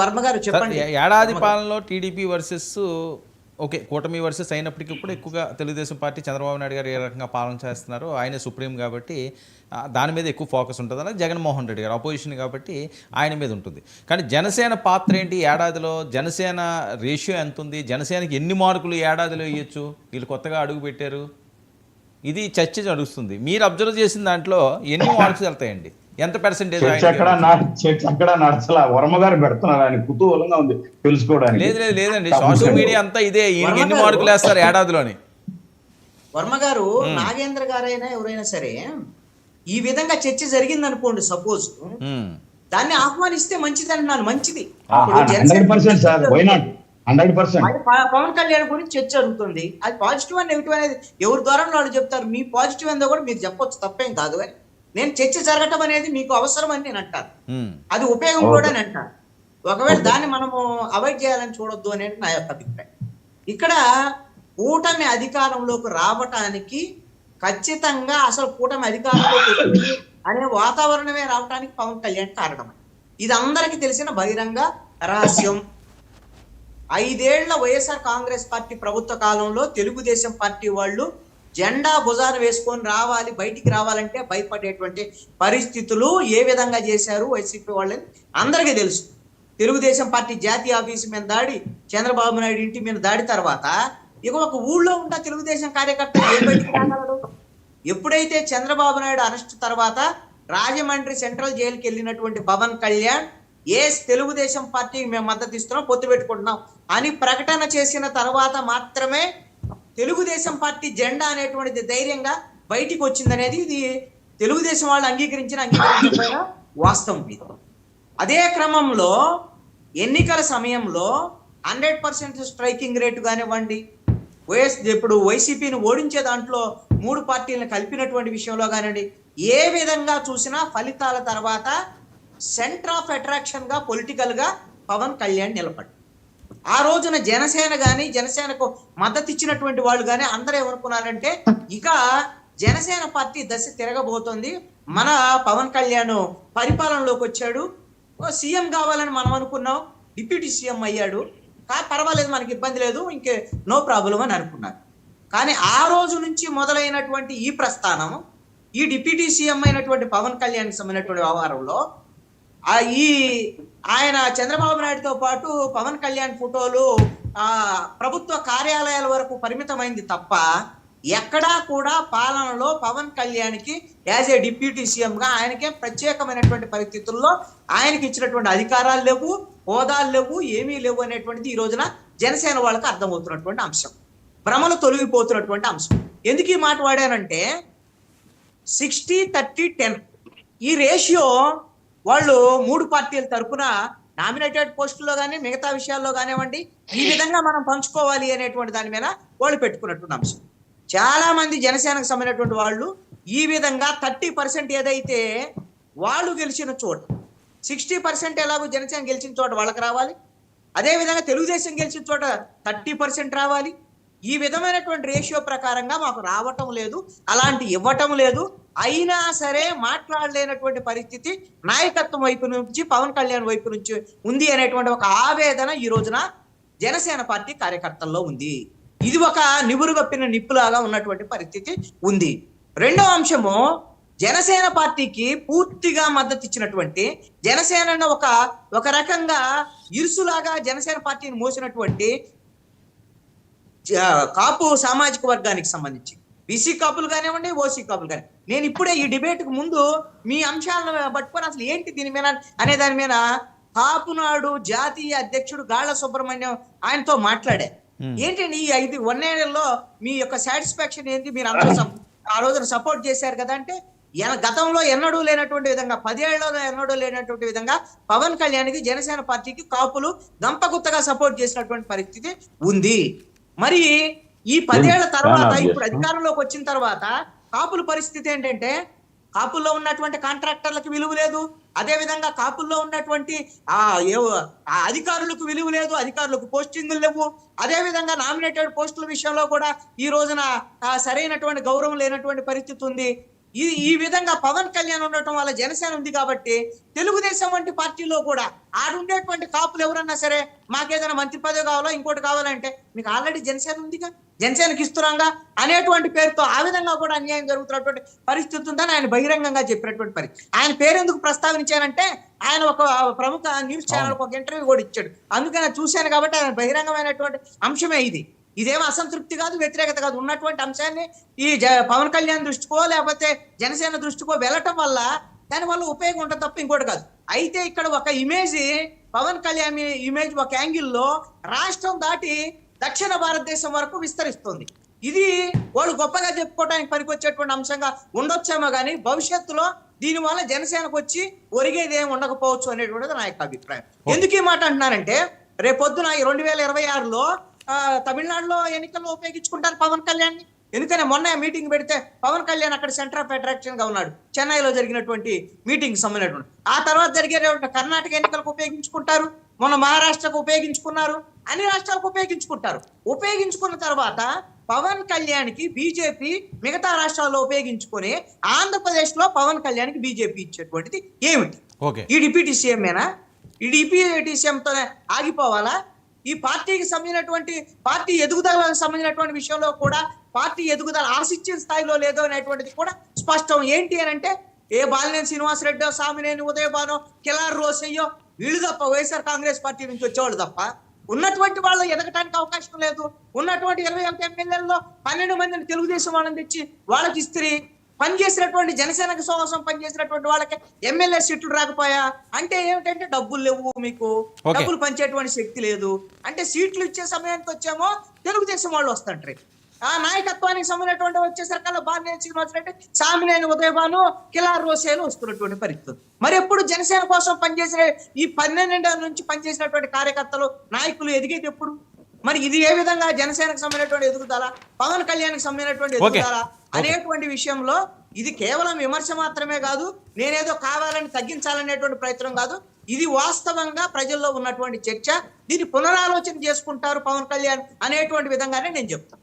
వర్మ గారు చెప్పండి. ఏడాది వర్మ గారు. పాలనలో టీడీపీ వర్సెస్ ఓకే కూటమి వర్సెస్ అయినప్పటికీ కూడా ఎక్కువగా తెలుగుదేశం పార్టీ చంద్రబాబు నాయుడు గారు ఏ రకంగా పాలన చేస్తున్నారో ఆయనే సుప్రీం కాబట్టి దాని మీద ఎక్కువ ఫోకస్ ఉంటుంది. అలాగే జగన్మోహన్ రెడ్డి గారు అపోజిషన్ కాబట్టి ఆయన మీద ఉంటుంది. కానీ జనసేన పాత్ర ఏంటి ఏడాదిలో? జనసేన రేషియో ఎంత ఉంది? జనసేనకి ఎన్ని మార్కులు ఏడాదిలో ఇవ్వచ్చు? వీళ్ళు కొత్తగా అడుగు పెట్టారు, ఇది చర్చ నడుస్తుంది. మీరు అబ్జర్వ్ చేసిన దాంట్లో ఎన్ని మార్క్స్ వెళ్తాయండి? ఎంత పర్సెంటేజ్? చర్చ ఎక్కడ నడచలా, వర్మ గారు పెడుతున్నారు, ఆయన కుతూహలంగా ఉంది తెలుసుకోవడానికి. లేదండి, సోషల్ మీడియా అంతా ఇదే, ఈయనకి ఎన్ని మార్కులు వేస్తారు ఏడాదిలోని. వర్మ గారు, నాగేంద్ర గారైనా ఎవరైనా సరే ఈ విధంగా చర్చ జరిగింది అనుకోండి, సపోజ్ దాన్ని ఆహ్వానిస్తే మంచిది అంటున్నాను. మంచిది. 100% sir, why not? 100%. Pawan Kalyan గురించి చర్చ జరుగుతుంది. అది పాజిటివ్ అని నెగిటివ్ అనేది ఎవరి ద్వారా వాళ్ళు చెప్తారు. మీ పాజిటివ్ ఏందో కూడా మీరు చెప్పొచ్చు, తప్పేం కాదు. కానీ నేను చర్చ జరగటం అనేది మీకు అవసరం అని నేను అంటాను. అది ఉపయోగం కూడా అని అంటాను. ఒకవేళ దాన్ని మనము అవాయిడ్ చేయాలని చూడొద్దు అనేది నా యొక్క అభిప్రాయం. ఇక్కడ కూటమి అధికారంలోకి రావటానికి ఖచ్చితంగా అసలు కూటమి అధికారంలోకి వచ్చింది అనే వాతావరణమే రావటానికి పవన్ కళ్యాణ్ కారణం. ఇది అందరికీ తెలిసిన బహిరంగ రహస్యం. 5 ఏళ్ల వైఎస్ఆర్ కాంగ్రెస్ పార్టీ ప్రభుత్వ కాలంలో తెలుగుదేశం పార్టీ వాళ్ళు జెండా భుజాన వేసుకొని రావాలి, బయటికి రావాలంటే భయపడేటువంటి పరిస్థితులు ఏ విధంగా చేశారు వైసీపీ వాళ్ళని అందరికీ తెలుసు. తెలుగుదేశం పార్టీ జాతీయ ఆఫీసు మీద దాడి, చంద్రబాబు నాయుడు ఇంటి మీద దాడి తర్వాత ఇక ఒక ఊళ్ళో ఉన్న తెలుగుదేశం కార్యకర్త ఏ బయటికి రాగలడు? ఎప్పుడైతే చంద్రబాబు నాయుడు అరెస్ట్ తర్వాత రాజమండ్రి సెంట్రల్ జైలుకి వెళ్ళినటువంటి పవన్ కళ్యాణ్ తెలుగుదేశం పార్టీకి మేము మద్దతు ఇస్తున్నాం, పొత్తు పెట్టుకుంటున్నాం అని ప్రకటన చేసిన తర్వాత మాత్రమే తెలుగుదేశం పార్టీ జెండా అనేటువంటిది ధైర్యంగా బయటికి వచ్చిందనేది ఇది తెలుగుదేశం వాళ్ళు అంగీకరించిన వాస్తవం ఇది. అదే క్రమంలో ఎన్నికల సమయంలో 100% స్ట్రైకింగ్ రేటు కానివ్వండి, ఇప్పుడు వైసీపీని ఓడించే దాంట్లో 3 పార్టీలను కలిపినటువంటి విషయంలో కానివ్వండి, ఏ విధంగా చూసినా ఫలితాల తర్వాత సెంటర్ ఆఫ్ అట్రాక్షన్ గా పొలిటికల్ గా పవన్ కళ్యాణ్ నిలబడి, ఆ రోజున జనసేన గాని, జనసేనకు మద్దతు ఇచ్చినటువంటి వాళ్ళు కానీ అందరూ ఏమనుకున్నారంటే ఇక జనసేన పార్టీ దశ తిరగబోతోంది, మన పవన్ కళ్యాణ్ పరిపాలనలోకి వచ్చాడు, సీఎం కావాలని మనం అనుకున్నాం, డిప్యూటీ సీఎం అయ్యాడు, పర్వాలేదు, మనకి ఇబ్బంది లేదు, ఇంకే నో ప్రాబ్లం అని అనుకున్నారు. కానీ ఆ రోజు నుంచి మొదలైనటువంటి ఈ ప్రస్థానం, ఈ డిప్యూటీ సీఎం అయినటువంటి పవన్ కళ్యాణ్ సంబంధించినటువంటి వ్యవహారంలో ఆయన చంద్రబాబు నాయుడుతో పాటు పవన్ కళ్యాణ్ ఫోటోలు ప్రభుత్వ కార్యాలయాల వరకు పరిమితమైంది తప్ప ఎక్కడా కూడా పాలనలో పవన్ కళ్యాణ్కి యాజ్ ఏ డిప్యూటీ సీఎం గా ఆయనకే ప్రత్యేకమైనటువంటి పరిస్థితుల్లో ఆయనకి ఇచ్చినటువంటి అధికారాలు లేవు, హోదాలు లేవు, ఏమీ లేవు అనేటువంటిది ఈ రోజున జనసేన వాళ్ళకి అర్థమవుతున్నటువంటి అంశం, భ్రమలు తొలగిపోతున్నటువంటి అంశం. ఎందుకు ఈ మాట వాడానంటే 60-30-10 ఈ రేషియో వాళ్ళు 3 పార్టీల తరఫున నామినేటెడ్ పోస్టుల్లో కానీ మిగతా విషయాల్లో కానివ్వండి ఈ విధంగా మనం పంచుకోవాలి అనేటువంటి దాని మీద వాళ్ళు పెట్టుకున్నటువంటి అంశం. చాలా మంది జనసేనకు సంబంధించినటువంటి వాళ్ళు ఈ విధంగా 30% ఏదైతే వాళ్ళు గెలిచిన చోట 60% ఎలాగో జనసేన గెలిచిన చోట వాళ్ళకి రావాలి, అదేవిధంగా తెలుగుదేశం గెలిచిన చోట 30% రావాలి. ఈ విధమైనటువంటి రేషియో ప్రకారంగా మాకు రావటం లేదు, అలాంటి ఇవ్వటం లేదు. అయినా సరే మాట్లాడలేనటువంటి పరిస్థితి నాయకత్వం వైపు నుంచి, పవన్ కళ్యాణ్ వైపు నుంచి ఉంది అనేటువంటి ఒక ఆవేదన ఈ రోజున జనసేన పార్టీ కార్యకర్తల్లో ఉంది. ఇది ఒక నివురుగప్పిన నిప్పులాగా ఉన్నటువంటి పరిస్థితి ఉంది. రెండో అంశము, జనసేన పార్టీకి పూర్తిగా మద్దతు ఇచ్చినటువంటి, జనసేన ఒక రకంగా ఇరుసులాగా జనసేన పార్టీని మోసినటువంటి కాపు సామాజిక వర్గానికి సంబంధించి బీసీ కాపులు కానివ్వండి, ఓసీ కాపులు కానీ, నేను ఇప్పుడే ఈ డిబేట్ కు ముందు మీ అంశాలను పట్టుకొని అసలు ఏంటి దీని మీద అనే దాని మీద కాపునాడు జాతీయ అధ్యక్షుడు గాళ్ళ సుబ్రహ్మణ్యం ఆయనతో మాట్లాడే, ఏంటండి ఈ 1 ఏళ్లలో మీ యొక్క సాటిస్ఫాక్షన్ ఏంటి, మీరు అందరూ ఆ రోజున సపోర్ట్ చేశారు కదా అంటే, గతంలో ఎన్నడూ లేనటువంటి విధంగా 10 ఏళ్లలో ఎన్నడూ లేనటువంటి విధంగా పవన్ కళ్యాణ్కి జనసేన పార్టీకి కాపులు గంపగుత్తగా సపోర్ట్ చేసినటువంటి పరిస్థితి ఉంది. మరి ఈ 10 ఏళ్ల తర్వాత ఇప్పుడు అధికారంలోకి వచ్చిన తర్వాత కాపుల పరిస్థితి ఏంటంటే, కాపుల్లో ఉన్నటువంటి కాంట్రాక్టర్లకు విలువ లేదు, అదే విధంగా కాపుల్లో ఉన్నటువంటి అధికారులకు విలువ లేదు, అధికారులకు పోస్టింగులు లేవు, అదే విధంగా నామినేటెడ్ పోస్టుల విషయంలో కూడా ఈ రోజున సరైనటువంటి గౌరవం లేనటువంటి పరిస్థితి ఉంది. ఈ విధంగా పవన్ కళ్యాణ్ ఉండటం వల్ల జనసేన ఉంది కాబట్టి తెలుగుదేశం వంటి పార్టీలో కూడా ఆడుండేటువంటి కాపులు ఎవరన్నా సరే మాకేదైనా మంత్రి పదవి కావాలో ఇంకోటి కావాలంటే మీకు ఆల్రెడీ జనసేన ఉందిగా, జనసేనకి ఇస్తున్నాంగా అనేటువంటి పేరుతో ఆ విధంగా కూడా అన్యాయం జరుగుతున్నటువంటి పరిస్థితి ఉందని ఆయన బహిరంగంగా చెప్పినటువంటి పరిస్థితి. ఆయన పేరు ఎందుకు ప్రస్తావించానంటే ఆయన ఒక ప్రముఖ న్యూస్ ఛానల్ ఒక ఇంటర్వ్యూ కూడా ఇచ్చాడు, అందుకని చూశాను కాబట్టి ఆయన బహిరంగమైనటువంటి అంశమే ఇది. ఇదేమో అసంతృప్తి కాదు, వ్యతిరేకత కాదు, ఉన్నటువంటి అంశాన్ని ఈ పవన్ కళ్యాణ్ దృష్టికో లేకపోతే జనసేన దృష్టికో వెళ్ళటం వల్ల దానివల్ల ఉపయోగం ఉంటుంది తప్ప ఇంకోటి కాదు. అయితే ఇక్కడ ఒక ఇమేజ్, పవన్ కళ్యాణ్ ఇమేజ్ ఒక యాంగిల్లో రాష్ట్రం దాటి దక్షిణ భారతదేశం వరకు విస్తరిస్తుంది. ఇది వాళ్ళు గొప్పగా చెప్పుకోవడానికి పనికొచ్చేటువంటి అంశంగా ఉండొచ్చేమో కానీ భవిష్యత్తులో దీని వల్ల జనసేనకు వచ్చి ఒరిగేది ఏమి ఉండకపోవచ్చు అనేటువంటిది నా యొక్క అభిప్రాయం. ఎందుకు ఈ మాట అంటున్నానంటే రేపొద్దున 2026లో తమిళనాడులో ఎన్నికల్లో ఉపయోగించుకుంటారు పవన్ కళ్యాణ్. ఎందుకని మొన్న మీటింగ్ పెడితే పవన్ కళ్యాణ్ అక్కడ సెంటర్ ఆఫ్ అట్రాక్షన్ గా ఉన్నాడు, చెన్నైలో జరిగినటువంటి మీటింగ్ సంబంధించినటువంటి. ఆ తర్వాత జరిగే కర్ణాటక ఎన్నికలకు ఉపయోగించుకుంటారు, మొన్న మహారాష్ట్రకు ఉపయోగించుకున్నారు, అన్ని రాష్ట్రాలకు ఉపయోగించుకుంటారు. ఉపయోగించుకున్న తర్వాత పవన్ కళ్యాణ్ కి బీజేపీ మిగతా రాష్ట్రాల్లో ఉపయోగించుకొని ఆంధ్రప్రదేశ్ లో పవన్ కళ్యాణ్ కి బీజేపీ ఇచ్చేటువంటిది ఏమిటి? ఈ డిప్యూటీ సీఎంఏనా? ఈ డిప్యూటీ సీఎంతోనే ఆగిపోవాలా? ఈ పార్టీకి సంబంధించినటువంటి పార్టీ ఎదుగుదలకు సంబంధించినటువంటి విషయంలో కూడా పార్టీ ఎదుగుదల ఆశించిన స్థాయిలో లేదో అనేటువంటిది కూడా స్పష్టం. ఏంటి అని అంటే ఏ బాలినేని శ్రీనివాసరెడ్డో, సామినేని ఉదయభానో, కిలార్ రోసయ్యో వీళ్ళు తప్ప, వైఎస్ఆర్ కాంగ్రెస్ పార్టీ నుంచి వచ్చేవాళ్ళు తప్ప ఉన్నటువంటి వాళ్ళు ఎదగటానికి అవకాశం లేదు. ఉన్నటువంటి 21 ఎమ్మెల్యేలలో 12 మందిని తెలుగుదేశం వాళ్ళని తెచ్చి వాళ్ళకి ఇస్త్రీ పనిచేసినటువంటి జనసేనకు కోసం పనిచేసినటువంటి వాళ్ళకి ఎమ్మెల్యే సీట్లు రాకపోయా అంటే ఏమిటంటే డబ్బులు లేవు, మీకు డబ్బులు పంచేటువంటి శక్తి లేదు అంటే సీట్లు ఇచ్చే సమయానికి వచ్చేమో తెలుగుదేశం వాళ్ళు వస్తుంటారు. ఆ నాయకత్వానికి సంబంధించినటువంటి వచ్చేసరికల్లా బాలినేని శ్రీనివాసరెడ్డి, సామినేని ఉదయభాను, కిలార్ రోసేలు వస్తున్నటువంటి పరిస్థితి. మరి ఎప్పుడు జనసేన కోసం పనిచేసిన ఈ 12 నుంచి పనిచేసినటువంటి కార్యకర్తలు, నాయకులు ఎదిగేది ఎప్పుడు? మరి ఇది ఏ విధంగా జనసేనకు సంబంధించినటువంటి ఎదుగుదల, పవన్ కళ్యాణ్కి సంబంధించినటువంటి ఎదుగుదల అనేటువంటి విషయంలో ఇది కేవలం విమర్శ మాత్రమే కాదు, నేనేదో కావాలని తగ్గించాలనేటువంటి ప్రయత్నం కాదు. ఇది వాస్తవంగా ప్రజల్లో ఉన్నటువంటి చర్చ. దీన్ని పునరాలోచన చేసుకుంటారు పవన్ కళ్యాణ్ అనేటువంటి విధంగానే నేను చెప్తాను.